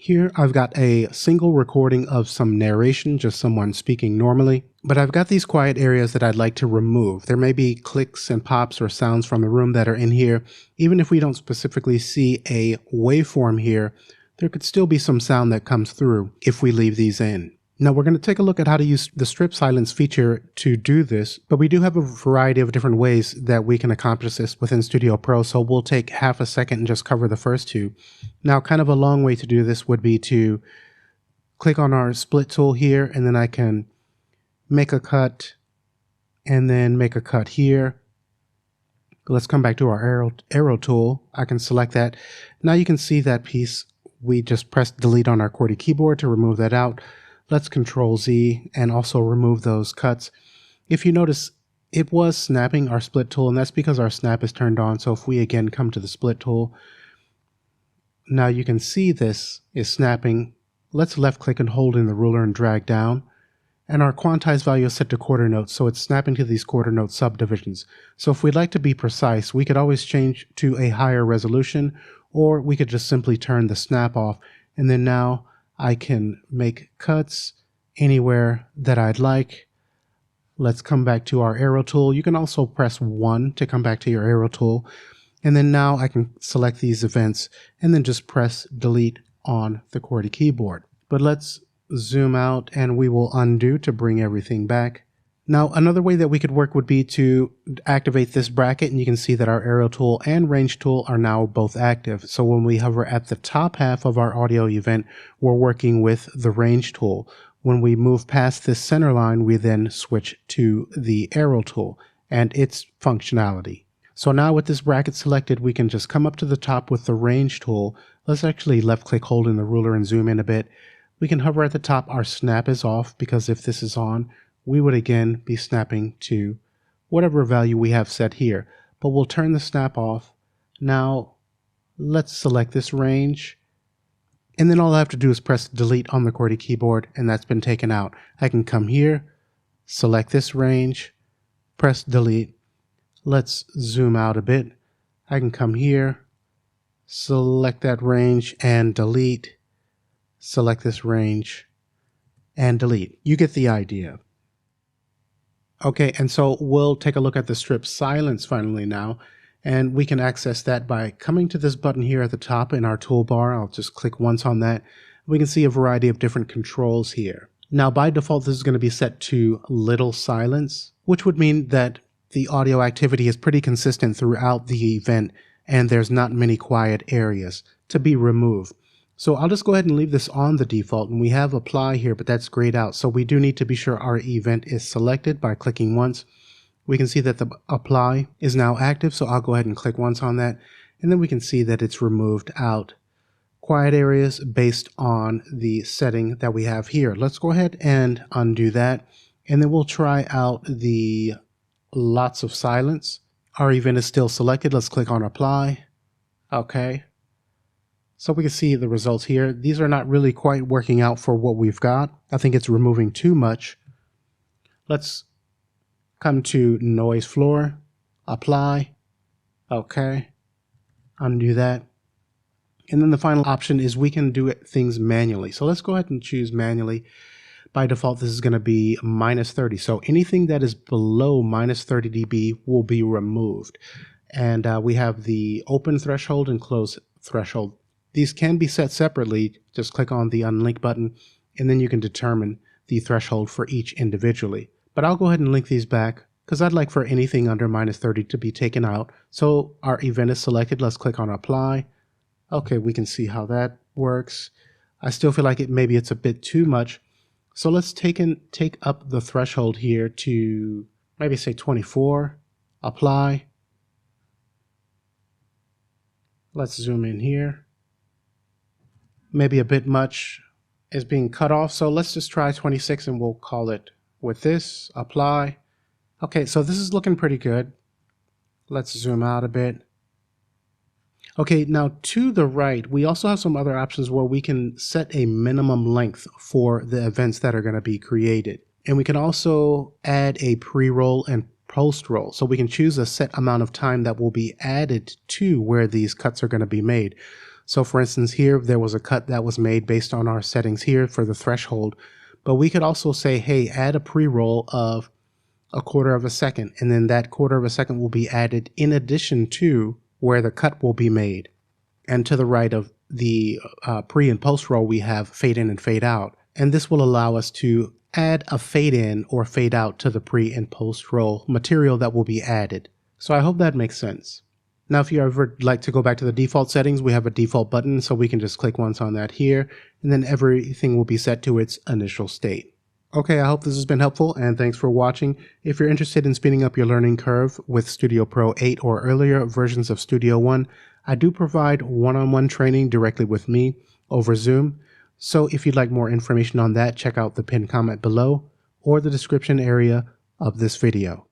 Here I've got a single recording of some narration, just someone speaking normally, but I've got these quiet areas that I'd like to remove. There may be clicks and pops or sounds from the room that are in here. Even if we don't specifically see a waveform here, there could still be some sound that comes through if we leave these in. Now we're going to take a look at how to use the strip silence feature to do this, but we do have a variety of different ways that we can accomplish this within Studio Pro, so we'll take half a second and just cover the first two. Now kind of a long way to do this would be to click on our split tool here, and then I can make a cut and then make a cut here. Let's come back to our arrow tool. I can select that. Now you can see that piece. We just pressed delete on our QWERTY keyboard to remove that out. Let's Control Z and also remove those cuts. If you notice, it was snapping our split tool, and that's because our snap is turned on. So if we again come to the split tool, now you can see this is snapping. Let's left click and hold in the ruler and drag down. And our quantized value is set to quarter notes, so it's snapping to these quarter note subdivisions. So if we'd like to be precise, we could always change to a higher resolution, or we could just simply turn the snap off. And then now I can make cuts anywhere that I'd like. Let's come back to our arrow tool. You can also press 1 to come back to your arrow tool. And then now I can select these events and then just press delete on the QWERTY keyboard. But let's zoom out and we will undo to bring everything back. Now another way that we could work would be to activate this bracket, and you can see that our arrow tool and range tool are now both active. So when we hover at the top half of our audio event, we're working with the range tool. When we move past this center line, we then switch to the arrow tool and its functionality. So now with this bracket selected, we can just come up to the top with the range tool. Let's actually left click hold in the ruler and zoom in a bit. We can hover at the top. Our snap is off because if this is on, we would again be snapping to whatever value we have set here, but we'll turn the snap off. Now let's select this range, and then all I have to do is press delete on the QWERTY keyboard, and that's been taken out. I can come here, select this range, press delete. Let's zoom out a bit. I can come here, select that range and delete, select this range and delete. You get the idea. Okay, and so we'll take a look at the strip silence finally now, and we can access that by coming to this button here at the top in our toolbar. I'll just click once on that. We can see a variety of different controls here. Now by default, this is going to be set to little silence, which would mean that the audio activity is pretty consistent throughout the event and there's not many quiet areas to be removed. So I'll just go ahead and leave this on the default, and we have apply here, but that's grayed out. So we do need to be sure our event is selected by clicking once. We can see that the apply is now active, so I'll go ahead and click once on that, and then we can see that it's removed out quiet areas based on the setting that we have here. Let's go ahead and undo that, and then we'll try out the lots of silence. Our event is still selected. Let's click on apply. Okay. So we can see the results here. These are not really quite working out for what we've got. I think it's removing too much. Let's come to noise floor, apply, okay, undo that. And then the final option is we can do things manually. So let's go ahead and choose manually. By default, this is going to be -30. So anything that is below -30 dB will be removed. And we have the open threshold and close threshold. These can be set separately. Just click on the unlink button, and then you can determine the threshold for each individually. But I'll go ahead and link these back because I'd like for anything under -30 to be taken out. So our event is selected. Let's click on apply. Okay, we can see how that works. I still feel like maybe it's a bit too much. So let's take up the threshold here to maybe say 24, apply. Let's zoom in here. Maybe a bit much is being cut off, so let's just try 26 and we'll call it with this, apply. Okay, so this is looking pretty good. Let's zoom out a bit. Okay, now to the right, we also have some other options where we can set a minimum length for the events that are going to be created. And we can also add a pre-roll and post-roll. So we can choose a set amount of time that will be added to where these cuts are going to be made. So for instance, here there was a cut that was made based on our settings here for the threshold, but we could also say, hey, add a pre-roll of 1/4 of a second, and then that 1/4 of a second will be added in addition to where the cut will be made. And to the right of the pre and post roll, we have fade in and fade out. And this will allow us to add a fade in or fade out to the pre and post roll material that will be added. So I hope that makes sense. Now, if you ever like to go back to the default settings, we have a default button, so we can just click once on that here, and then everything will be set to its initial state. Okay, I hope this has been helpful, and thanks for watching. If you're interested in speeding up your learning curve with Studio Pro 8 or earlier versions of Studio One, I do provide one-on-one training directly with me over Zoom. So if you'd like more information on that, check out the pinned comment below or the description area of this video.